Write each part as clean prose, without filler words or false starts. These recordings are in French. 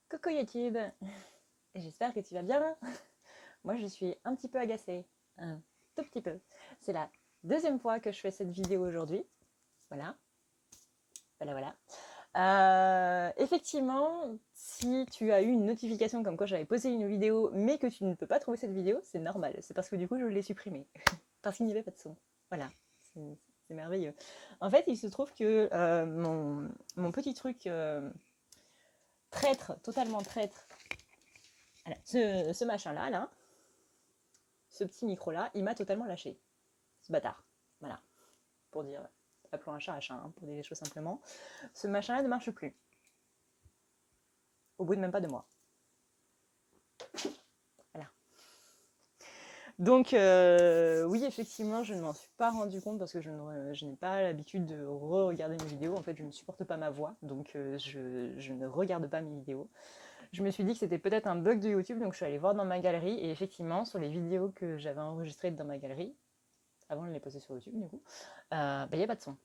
Coucou YouTube, j'espère que tu vas bien. Moi je suis un petit peu agacée, un tout petit peu. C'est la deuxième fois que je fais cette vidéo aujourd'hui. Voilà, voilà. Effectivement, si tu as eu une notification comme quoi j'avais posté une vidéo mais que tu ne peux pas trouver cette vidéo, c'est normal. C'est parce que du coup je l'ai supprimée. Parce qu'il n'y avait pas de son. Voilà, c'est merveilleux. En fait, il se trouve que mon petit truc traître, totalement traître, voilà, ce machin-là, là, ce petit micro-là, il m'a totalement lâché. Ce bâtard. Voilà. Pour dire, appelons un chat, hein, pour dire les choses simplement. Ce machin-là ne marche plus. Au bout de même pas 2 mois. Voilà. Donc, oui, effectivement, je ne m'en suis pas rendu compte parce que je n'ai pas l'habitude de re-regarder mes vidéos. En fait, je ne supporte pas ma voix, donc je ne regarde pas mes vidéos. Je me suis dit que c'était peut-être un bug de YouTube, donc je suis allée voir dans ma galerie. Et effectivement, sur les vidéos que j'avais enregistrées dans ma galerie, avant de les poster sur YouTube, du coup, il n'y a pas de son.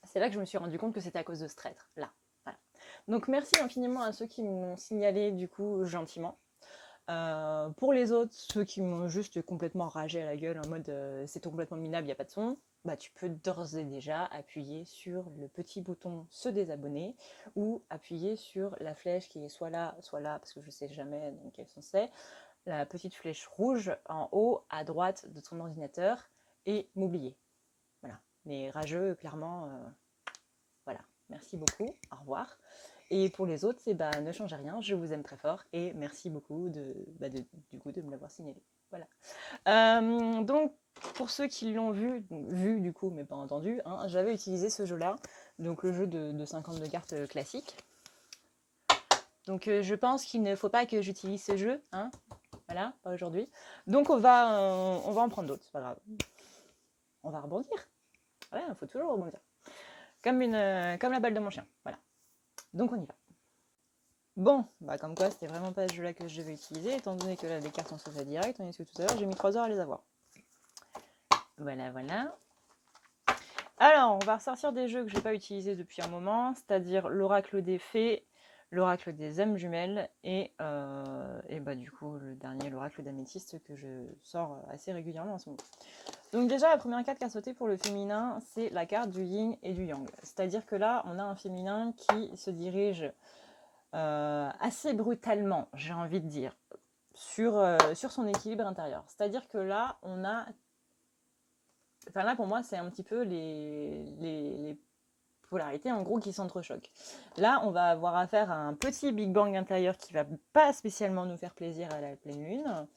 C'est là que je me suis rendu compte que c'était à cause de ce traître, là. Voilà. Donc merci infiniment à ceux qui m'ont signalé du coup gentiment. Pour les autres, ceux qui m'ont juste complètement ragé à la gueule en mode c'est complètement minable, il n'y a pas de son, bah tu peux d'ores et déjà appuyer sur le petit bouton se désabonner ou appuyer sur la flèche qui est soit là, parce que je sais jamais dans quel sens c'est, la petite flèche rouge en haut à droite de ton ordinateur et m'oublier. Voilà. Les rageux, clairement, voilà. Merci beaucoup. Au revoir. Et pour les autres, c'est bah, ne changez rien, je vous aime très fort et merci beaucoup du coup de me l'avoir signalé. Voilà. Donc pour ceux qui l'ont vu du coup, mais pas entendu, hein, j'avais utilisé ce jeu-là, donc le jeu de 52 cartes classique. Donc je pense qu'il ne faut pas que j'utilise ce jeu, hein, voilà, pas aujourd'hui. Donc on va en prendre d'autres, c'est pas grave. On va rebondir. Ouais, il faut toujours rebondir. Comme la balle de mon chien, voilà. Donc on y va. Bon, bah comme quoi c'était vraiment pas ce jeu là que je devais utiliser, étant donné que là les cartes sont sautées direct, tandis que tout à l'heure j'ai mis 3 heures à les avoir. Voilà. Alors, on va ressortir des jeux que j'ai pas utilisés depuis un moment, c'est-à-dire l'oracle des fées, l'oracle des âmes jumelles et bah du coup le dernier, l'oracle d'améthyste que je sors assez régulièrement en ce moment. Donc déjà la première carte qui a sauté pour le féminin, c'est la carte du yin et du yang. C'est-à-dire que là on a un féminin qui se dirige assez brutalement, j'ai envie de dire, sur son équilibre intérieur. C'est-à-dire que là, on a... Enfin là, pour moi, c'est un petit peu les polarités, en gros, qui s'entrechoquent. Là, on va avoir affaire à un petit Big Bang intérieur qui va pas spécialement nous faire plaisir à la pleine lune.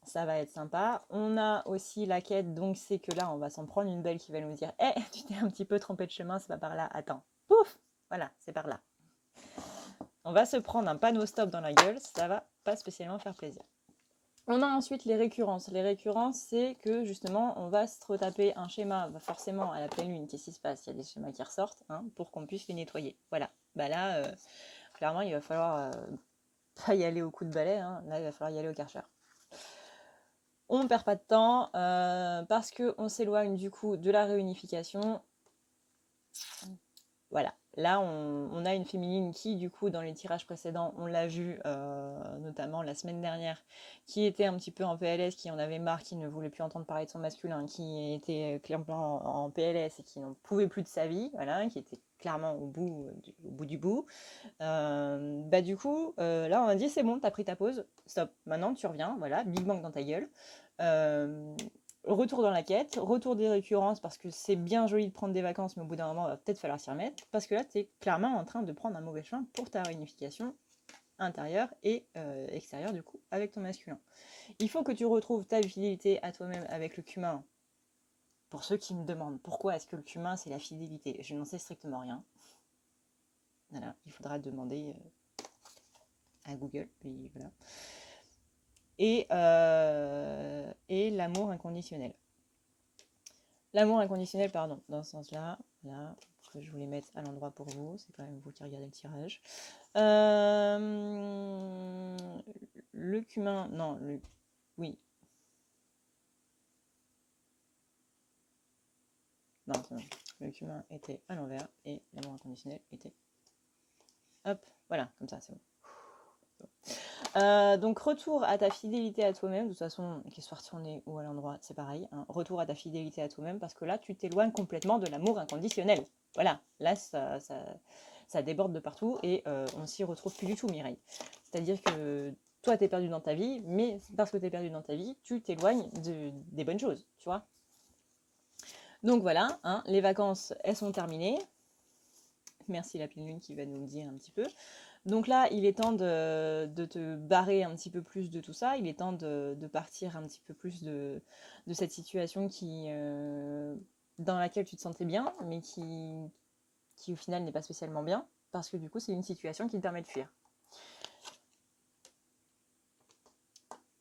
Ça va être sympa. On a aussi la quête, donc c'est que là, on va s'en prendre une belle qui va nous dire « Eh, tu t'es un petit peu trompé de chemin, c'est pas par là. Attends. Pouf !» Voilà, c'est par là. On va se prendre un panneau stop dans la gueule, ça va pas spécialement faire plaisir. On a ensuite les récurrences. Les récurrences, c'est que justement, on va se retaper un schéma, forcément à la pleine lune, qu'est-ce qui se passe? Il y a des schémas qui ressortent, hein, pour qu'on puisse les nettoyer. Voilà. Bah là, clairement, il va falloir pas y aller au coup de balai, hein. Là, il va falloir y aller au Karcher. On ne perd pas de temps, parce qu'on s'éloigne du coup de la réunification. Voilà, là on a une féminine qui du coup dans les tirages précédents, on l'a vu notamment la semaine dernière, qui était un petit peu en PLS, qui en avait marre, qui ne voulait plus entendre parler de son masculin, qui était clairement en PLS et qui n'en pouvait plus de sa vie, voilà, qui était clairement au bout du bout. Bah du coup, là on a dit c'est bon, t'as pris ta pause, stop, maintenant tu reviens, voilà, Big Bang dans ta gueule. Retour dans la quête, retour des récurrences parce que c'est bien joli de prendre des vacances, mais au bout d'un moment, il va peut-être falloir s'y remettre parce que là, tu es clairement en train de prendre un mauvais chemin pour ta réunification intérieure et extérieure du coup avec ton masculin. Il faut que tu retrouves ta fidélité à toi-même avec le cumin. Pour ceux qui me demandent pourquoi est-ce que le cumin c'est la fidélité, je n'en sais strictement rien. Voilà, il faudra demander à Google, puis voilà. Et l'amour inconditionnel. L'amour inconditionnel, pardon, dans ce sens-là, là, que je voulais mettre à l'endroit pour vous, c'est quand même vous qui regardez le tirage. Le cumin, non, oui. Non, le cumin était à l'envers et l'amour inconditionnel était, hop, Voilà, comme ça, c'est bon. Donc retour à ta fidélité à toi-même, de toute façon, qu'il soit retourné ou à l'endroit, c'est pareil, hein. Retour à ta fidélité à toi-même, parce que là, tu t'éloignes complètement de l'amour inconditionnel. Voilà, là, ça déborde de partout et on s'y retrouve plus du tout, Mireille. C'est-à-dire que toi, t'es perdu dans ta vie, mais parce que t'es perdu dans ta vie, tu t'éloignes des bonnes choses, tu vois. Donc voilà, hein, les vacances, elles sont terminées. Merci la pleine lune qui va nous le dire un petit peu. Donc là, il est temps de te barrer un petit peu plus de tout ça. Il est temps de partir un petit peu plus de cette situation dans laquelle tu te sentais bien, mais qui au final n'est pas spécialement bien, parce que du coup, c'est une situation qui te permet de fuir.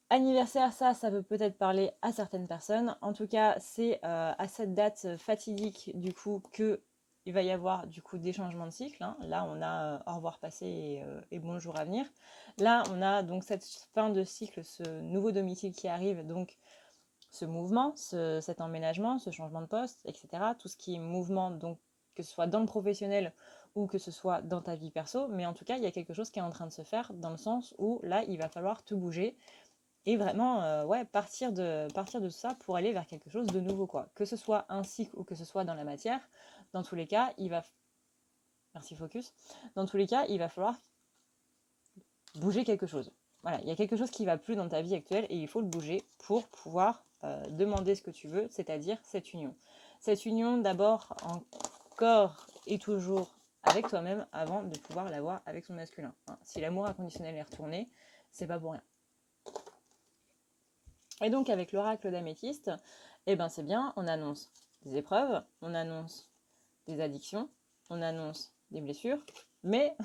Anniversaire, ça peut peut-être parler à certaines personnes. En tout cas, c'est à cette date fatidique, du coup, que il va y avoir du coup des changements de cycle, hein. Là, on a au revoir passé et bonjour à venir. Là, on a donc cette fin de cycle, ce nouveau domicile qui arrive, donc ce mouvement, cet emménagement, ce changement de poste, etc. Tout ce qui est mouvement, donc que ce soit dans le professionnel ou que ce soit dans ta vie perso, mais en tout cas, il y a quelque chose qui est en train de se faire dans le sens où là, il va falloir te bouger et vraiment ouais, partir de ça pour aller vers quelque chose de nouveau, quoi. Que ce soit un cycle ou que ce soit dans la matière, dans tous les cas, merci focus, dans tous les cas, il va falloir bouger quelque chose. Voilà, il y a quelque chose qui ne va plus dans ta vie actuelle et il faut le bouger pour pouvoir demander ce que tu veux, c'est-à-dire cette union. Cette union d'abord encore et toujours avec toi-même avant de pouvoir l'avoir avec son masculin, hein. Si l'amour inconditionnel est retourné, c'est pas pour rien. Et donc avec l'oracle d'améthyste, eh ben c'est bien, on annonce des épreuves, on annonce des addictions, on annonce des blessures, mais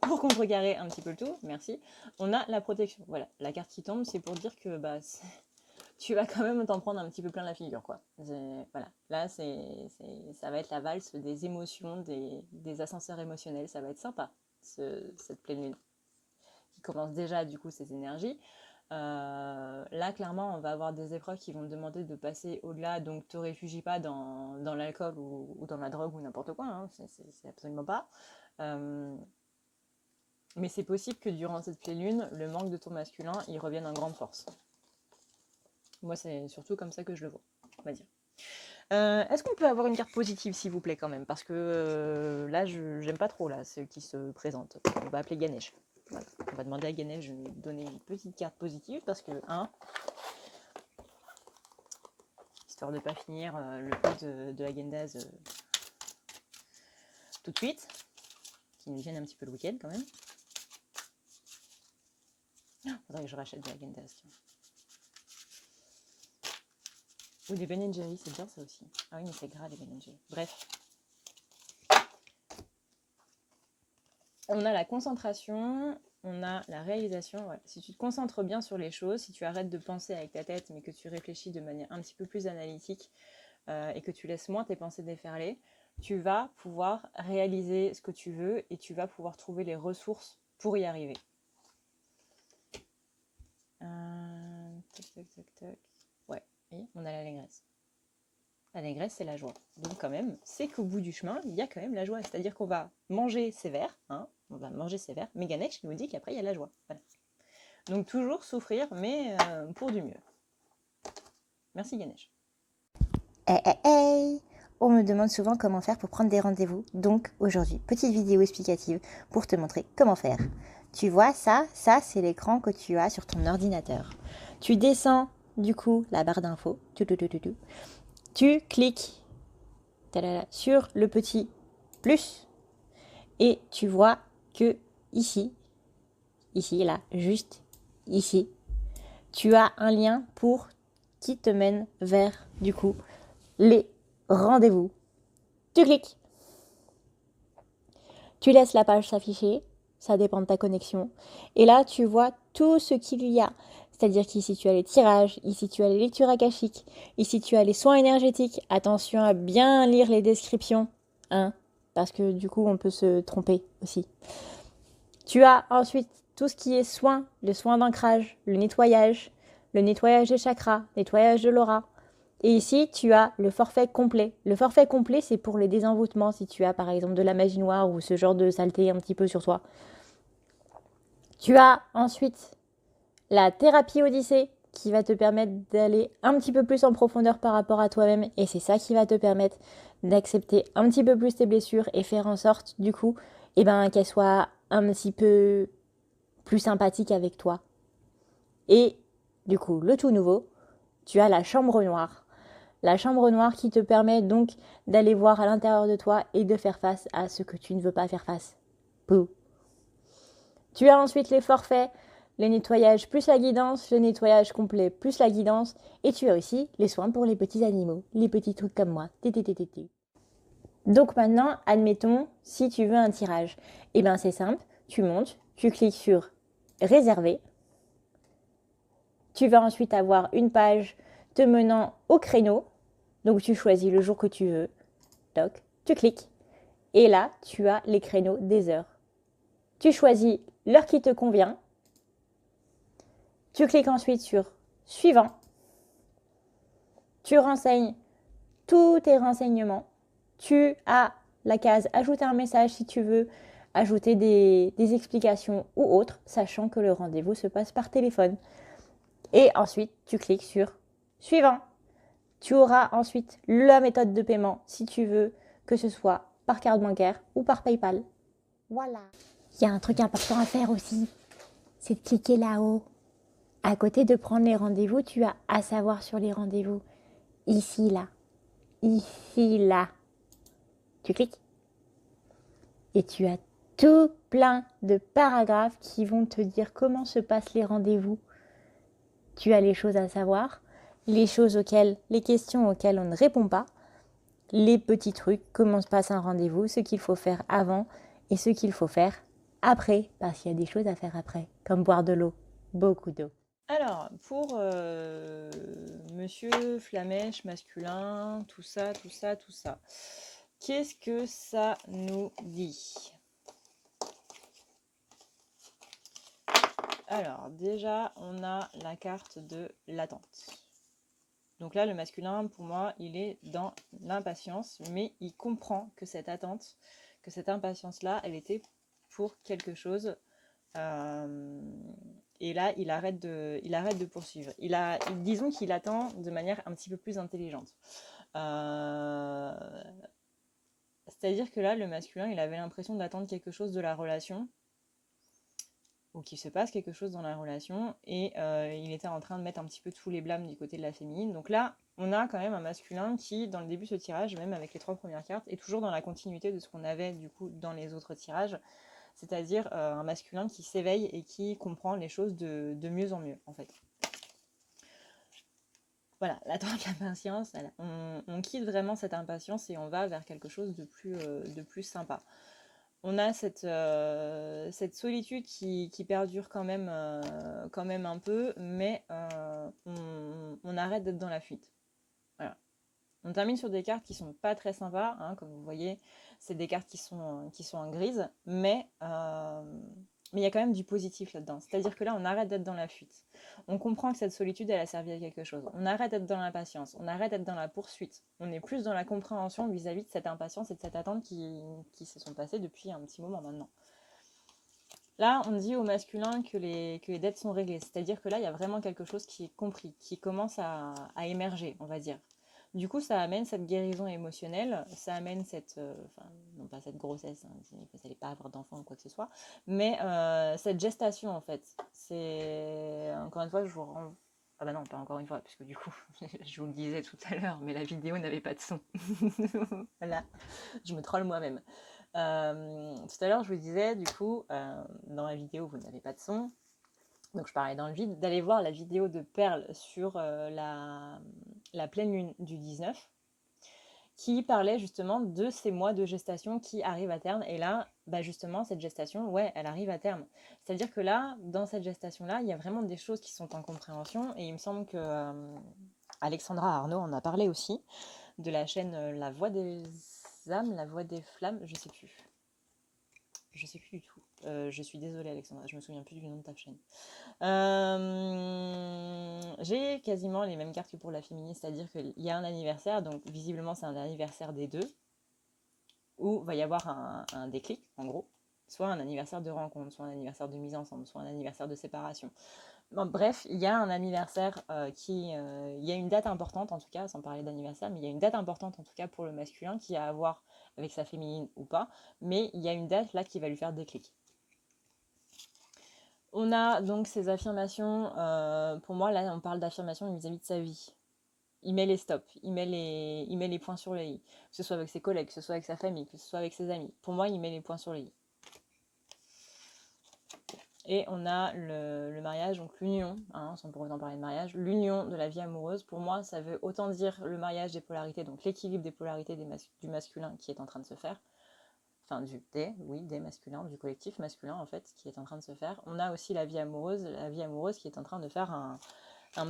pour contrecarrer un petit peu le tout, merci, on a la protection. Voilà, la carte qui tombe, c'est pour dire que bah, tu vas quand même t'en prendre un petit peu plein la figure, quoi. Voilà, là ça va être la valse des émotions, des ascenseurs émotionnels, ça va être sympa, cette pleine lune qui commence déjà du coup ces énergies. Là, clairement, on va avoir des épreuves qui vont te demander de passer au-delà, donc te réfugie pas dans l'alcool ou dans la drogue ou n'importe quoi, hein, c'est absolument pas. Mais c'est possible que durant cette pleine lune, le manque de ton masculin, il revienne en grande force. Moi, c'est surtout comme ça que je le vois, on va dire. Est-ce qu'on peut avoir une carte positive, s'il vous plaît, quand même? Parce que là, j'aime pas trop là, ceux qui se présentent. On va appeler Ganesh. Voilà. On va demander à Ganesh de nous donner une petite carte positive parce que, histoire de ne pas finir le coup de Agendaz tout de suite, qui nous gêne un petit peu le week-end quand même. Faudrait que je rachète de Agendaz. Ou des Ben & Jerry, c'est bien ça aussi. Ah oui, mais c'est gras les Ben & Jerry. Bref. On a la concentration, on a la réalisation. Ouais. Si tu te concentres bien sur les choses, si tu arrêtes de penser avec ta tête, mais que tu réfléchis de manière un petit peu plus analytique et que tu laisses moins tes pensées déferler, tu vas pouvoir réaliser ce que tu veux et tu vas pouvoir trouver les ressources pour y arriver. Tac, tac, tac, tac. Ouais, et on a l'allégresse. L'allégresse, c'est la joie. Donc quand même, c'est qu'au bout du chemin, il y a quand même la joie. C'est-à-dire qu'on va manger sévère, hein, on va manger sévère, mais Ganesh nous dit qu'après, il y a la joie. Voilà. Donc toujours souffrir, mais pour du mieux. Merci Ganesh. Hey. On me demande souvent comment faire pour prendre des rendez-vous. Donc aujourd'hui, petite vidéo explicative pour te montrer comment faire. Tu vois ça c'est l'écran que tu as sur ton ordinateur. Tu descends du coup la barre d'infos. Tu cliques sur le petit plus et tu vois que ici, là, juste ici, tu as un lien qui te mène vers du coup les rendez-vous. Tu cliques. Tu laisses la page s'afficher, ça dépend de ta connexion. Et là, tu vois tout ce qu'il y a. C'est-à-dire qu'ici, tu as les tirages, ici, tu as les lectures akashiques, ici, tu as les soins énergétiques. Attention à bien lire les descriptions, hein, parce que du coup, on peut se tromper aussi. Tu as ensuite tout ce qui est soins, le soin d'ancrage, le nettoyage des chakras, nettoyage de l'aura. Et ici, tu as le forfait complet. Le forfait complet, c'est pour les désenvoûtements, si tu as par exemple de la magie noire ou ce genre de saleté un petit peu sur toi. Tu as ensuite la thérapie Odyssée qui va te permettre d'aller un petit peu plus en profondeur par rapport à toi-même et c'est ça qui va te permettre d'accepter un petit peu plus tes blessures et faire en sorte du coup qu'elles soient un petit peu plus sympathiques avec toi. Et du coup, le tout nouveau, tu as la chambre noire. La chambre noire qui te permet donc d'aller voir à l'intérieur de toi et de faire face à ce que tu ne veux pas faire face. Pouh. Tu as ensuite les forfaits, le nettoyage plus la guidance, le nettoyage complet plus la guidance, et tu as aussi les soins pour les petits animaux, les petits trucs comme moi. Donc maintenant, admettons, si tu veux un tirage, eh bien c'est simple, tu montes, tu cliques sur réserver, tu vas ensuite avoir une page te menant au créneau, donc tu choisis le jour que tu veux, toc, tu cliques, et là tu as les créneaux des heures. Tu choisis l'heure qui te convient, tu cliques ensuite sur suivant, tu renseignes tous tes renseignements, tu as la case ajouter un message si tu veux ajouter des explications ou autres, sachant que le rendez-vous se passe par téléphone. Et ensuite, tu cliques sur suivant. Tu auras ensuite la méthode de paiement si tu veux que ce soit par carte bancaire ou par PayPal. Voilà. Il y a un truc important à faire aussi, c'est de cliquer là-haut. À côté de prendre les rendez-vous, tu as à savoir sur les rendez-vous. Ici, là. Ici, là. Tu cliques et tu as tout plein de paragraphes qui vont te dire comment se passent les rendez-vous. Tu as les choses à savoir, les questions auxquelles on ne répond pas, les petits trucs, comment se passe un rendez-vous, ce qu'il faut faire avant et ce qu'il faut faire après, parce qu'il y a des choses à faire après, comme boire de l'eau, beaucoup d'eau. Alors, pour monsieur Flamèche masculin, tout ça, qu'est-ce que ça nous dit? Alors, déjà, on a la carte de l'attente. Donc là, le masculin, pour moi, il est dans l'impatience, mais il comprend que cette attente, que cette impatience-là, elle était pour quelque chose. Et là, il arrête de poursuivre. Disons qu'il attend de manière un petit peu plus intelligente. C'est-à-dire que là, le masculin, il avait l'impression d'attendre quelque chose de la relation, ou qu'il se passe quelque chose dans la relation, et il était en train de mettre un petit peu tous les blâmes du côté de la féminine. Donc là, on a quand même un masculin qui, dans le début de ce tirage, même avec les 3 premières cartes, est toujours dans la continuité de ce qu'on avait du coup dans les autres tirages, c'est-à-dire un masculin qui s'éveille et qui comprend les choses de mieux en mieux, en fait. Voilà, l'attente, la patience, on quitte vraiment cette impatience et on va vers quelque chose de plus sympa. On a cette solitude qui perdure quand même un peu, mais on arrête d'être dans la fuite. Voilà. On termine sur des cartes qui sont pas très sympas, hein, comme vous voyez, c'est des cartes qui sont en grise, mais il y a quand même du positif là-dedans. C'est-à-dire que là, on arrête d'être dans la fuite. On comprend que cette solitude, elle a servi à quelque chose. On arrête d'être dans l'impatience, on arrête d'être dans la poursuite. On est plus dans la compréhension vis-à-vis de cette impatience et de cette attente qui se sont passées depuis un petit moment maintenant. Là, on dit au masculin que les dettes sont réglées. C'est-à-dire que là, il y a vraiment quelque chose qui est compris, qui commence à émerger, on va dire. Du coup, ça amène cette guérison émotionnelle, ça amène non pas cette grossesse, hein, vous n'allez pas avoir d'enfant ou quoi que ce soit, mais cette gestation en fait. C'est, encore une fois, je vous rends... Ah bah non, pas encore une fois, puisque du coup, je vous le disais tout à l'heure, mais la vidéo n'avait pas de son. Voilà, je me troll moi-même. Tout à l'heure, je vous disais, du coup, dans la vidéo, vous n'avez pas de son. Donc je parlais dans le vide, d'aller voir la vidéo de Perle sur la pleine lune du 19, qui parlait justement de ces mois de gestation qui arrivent à terme. Et là, bah justement, cette gestation, ouais, elle arrive à terme. C'est-à-dire que là, dans cette gestation-là, il y a vraiment des choses qui sont en compréhension. Et il me semble que Alexandra Arnaud en a parlé aussi, de la chaîne La Voix des âmes, La Voix des flammes, je sais plus. Je sais plus du tout. Je suis désolée Alexandra, je me souviens plus du nom de ta chaîne. J'ai quasiment les mêmes cartes que pour la féminine, c'est-à-dire qu'il y a un anniversaire, donc visiblement c'est un anniversaire des deux, où va y avoir un déclic, en gros. soit un anniversaire de rencontre, soit un anniversaire de mise ensemble, soit un anniversaire de séparation. Bon, bref, il y a un anniversaire il y a une date importante en tout cas, sans parler d'anniversaire, mais il y a une date importante en tout cas pour le masculin qui a à voir avec sa féminine ou pas, mais il y a une date là qui va lui faire déclic. On a donc ces affirmations, pour moi là on parle d'affirmations vis-à-vis de sa vie. Il met les stops, il met les points sur les i, que ce soit avec ses collègues, que ce soit avec sa famille, que ce soit avec ses amis. Pour moi, il met les points sur les i. Et on a le mariage, donc l'union, hein, sans pour autant parler de mariage, l'union de la vie amoureuse. Pour moi, ça veut autant dire le mariage des polarités, donc l'équilibre des polarités du masculin qui est en train de se faire, enfin des masculins, du collectif masculin en fait, qui est en train de se faire. On a aussi la vie amoureuse qui est en train de faire un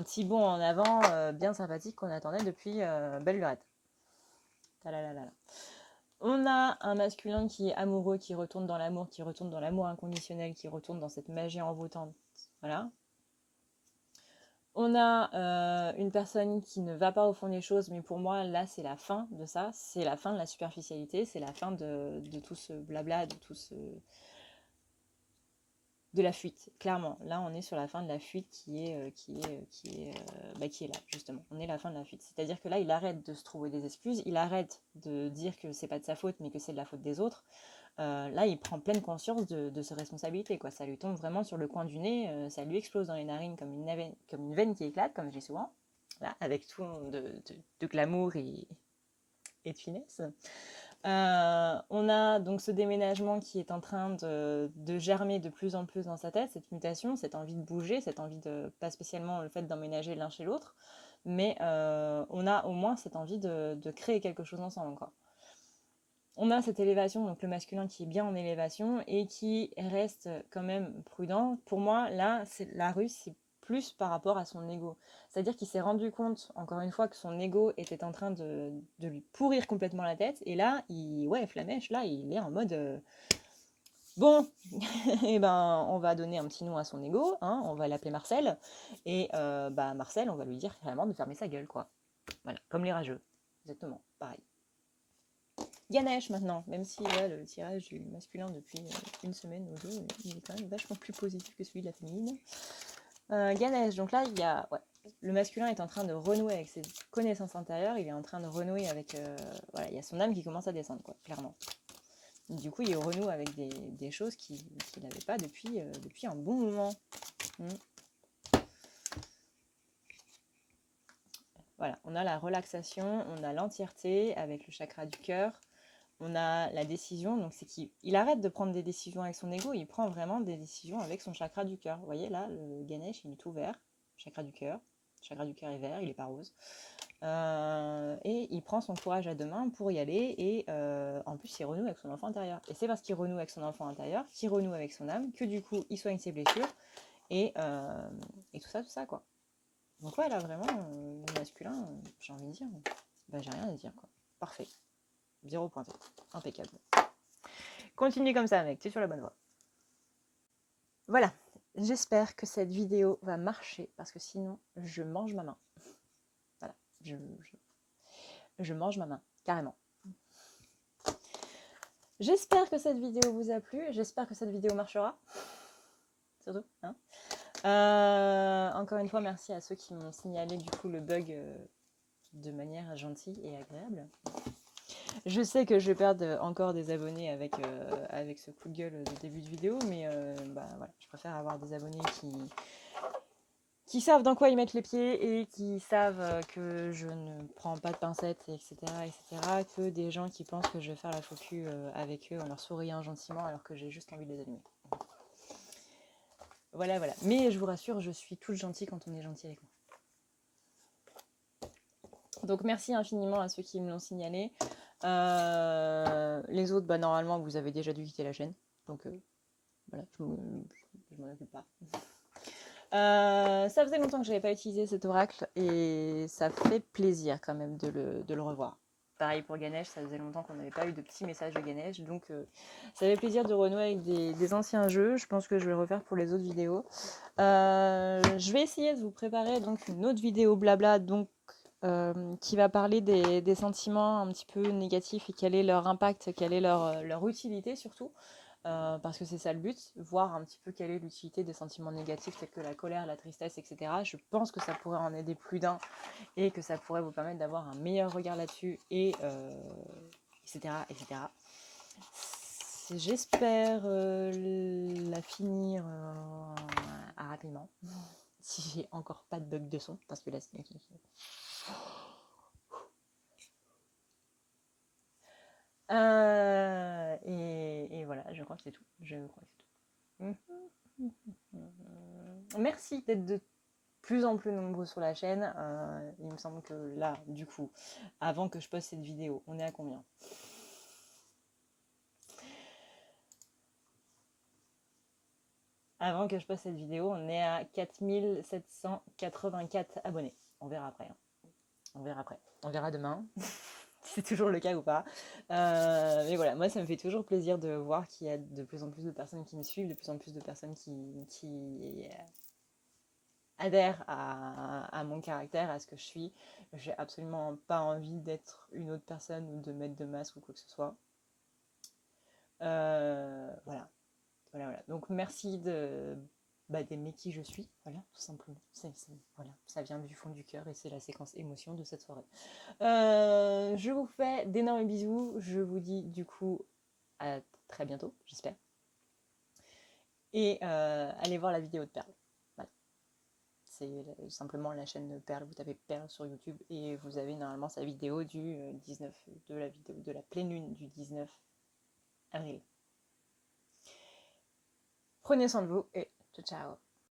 petit bond en avant bien sympathique qu'on attendait depuis belle lurette. On a un masculin qui est amoureux, qui retourne dans l'amour inconditionnel, qui retourne dans cette magie envoûtante. Voilà. On a une personne qui ne va pas au fond des choses, mais pour moi, là, c'est la fin de ça. C'est la fin de la superficialité, c'est la fin de tout ce blabla, de la fuite, clairement. Là, on est sur la fin de la fuite qui est là, justement. On est la fin de la fuite. C'est-à-dire que là, il arrête de se trouver des excuses, il arrête de dire que c'est pas de sa faute, mais que c'est de la faute des autres. Là, il prend pleine conscience de ses responsabilités, quoi. Ça lui tombe vraiment sur le coin du nez, ça lui explose dans les narines comme une veine qui éclate, comme je dis souvent, là, avec tout de glamour et de finesse. On a donc ce déménagement qui est en train de germer de plus en plus dans sa tête, cette mutation, cette envie de bouger, cette envie de, pas spécialement le fait d'emménager l'un chez l'autre, mais on a au moins cette envie de créer quelque chose ensemble, quoi. On a cette élévation, donc le masculin qui est bien en élévation et qui reste quand même prudent. Pour moi, là, la ruse, c'est plus par rapport à son ego. C'est-à-dire qu'il s'est rendu compte, encore une fois, que son ego était en train de lui pourrir complètement la tête. Et là, Flamèche, là, il est en mode... bon, et ben, on va donner un petit nom à son ego, hein, on va l'appeler Marcel. Et Marcel, on va lui dire carrément de fermer sa gueule, quoi. Voilà, comme les rageux. Exactement, pareil. Ganesh maintenant, même si là, le tirage du masculin depuis une semaine ou deux, il est quand même vachement plus positif que celui de la féminine. Ganesh, donc là, le masculin est en train de renouer avec ses connaissances intérieures, il est en train de renouer avec... il y a son âme qui commence à descendre, quoi, clairement. Du coup, il renoue avec des choses qu'il n'avait pas depuis un bon moment. Voilà, on a la relaxation, on a l'entièreté avec le chakra du cœur. On a la décision, donc c'est qu'il arrête de prendre des décisions avec son ego, il prend vraiment des décisions avec son chakra du cœur. Vous voyez là, le Ganesh, il est tout vert, chakra du cœur est vert, il est pas rose. Et il prend son courage à deux mains pour y aller, et en plus il renoue avec son enfant intérieur. Et c'est parce qu'il renoue avec son enfant intérieur, qu'il renoue avec son âme, que du coup il soigne ses blessures, et tout ça, quoi. Donc ouais, là vraiment, le masculin, j'ai envie de dire, j'ai rien à dire, quoi. Parfait. 0 pointé. Impeccable. Continue comme ça, mec. Tu es sur la bonne voie. Voilà. J'espère que cette vidéo va marcher parce que sinon, je mange ma main. Voilà. Je mange ma main. Carrément. J'espère que cette vidéo vous a plu. J'espère que cette vidéo marchera. Surtout. Hein, encore une fois, merci à ceux qui m'ont signalé du coup le bug de manière gentille et agréable. Je sais que je vais perdre encore des abonnés avec ce coup de gueule de début de vidéo, mais voilà, je préfère avoir des abonnés qui savent dans quoi ils mettent les pieds et qui savent que je ne prends pas de pincettes, etc., que des gens qui pensent que je vais faire la faux cul avec eux en leur souriant gentiment alors que j'ai juste envie de les allumer. Voilà. Mais je vous rassure, je suis toute gentille quand on est gentil avec moi. Donc merci infiniment à ceux qui me l'ont signalé. Les autres, normalement, vous avez déjà dû quitter la chaîne. Donc, voilà, je m'en occupe pas. Ça faisait longtemps que je n'avais pas utilisé cet oracle et ça fait plaisir quand même de le revoir. Pareil pour Ganesh, ça faisait longtemps qu'on n'avait pas eu de petits messages de Ganesh. Donc, ça fait plaisir de renouer avec des anciens jeux. Je pense que je vais le refaire pour les autres vidéos. Je vais essayer de vous préparer donc une autre vidéo blabla, donc qui va parler des sentiments un petit peu négatifs et quel est leur impact, quelle est leur utilité surtout. parce que c'est ça le but, voir un petit peu quelle est l'utilité des sentiments négatifs tels que la colère, la tristesse, etc. Je pense que ça pourrait en aider plus d'un et que ça pourrait vous permettre d'avoir un meilleur regard là-dessus, et etc., etc. J'espère la finir rapidement, si j'ai encore pas de bug de son, parce que là c'est... et voilà, je crois que c'est tout. Merci d'être de plus en plus nombreux sur la chaîne. Il me semble que là, du coup, avant que je poste cette vidéo, on est à combien? Avant que je poste cette vidéo, on est à 4784 abonnés. On verra après. On verra après. On verra demain. C'est toujours le cas ou pas. Mais voilà, moi ça me fait toujours plaisir de voir qu'il y a de plus en plus de personnes qui me suivent, de plus en plus de personnes qui adhèrent à mon caractère, à ce que je suis. J'ai absolument pas envie d'être une autre personne ou de mettre de masque ou quoi que ce soit. Voilà. Donc merci d'aimer qui je suis, voilà, tout simplement. Voilà, ça vient du fond du cœur et c'est la séquence émotion de cette soirée. Je vous fais d'énormes bisous. Je vous dis du coup à très bientôt, j'espère. Et allez voir la vidéo de Perle. Voilà. C'est simplement la chaîne de Perle. Vous tapez Perle sur YouTube et vous avez normalement sa vidéo du 19, de la pleine lune du 19 avril. Prenez soin de vous et ciao ciao.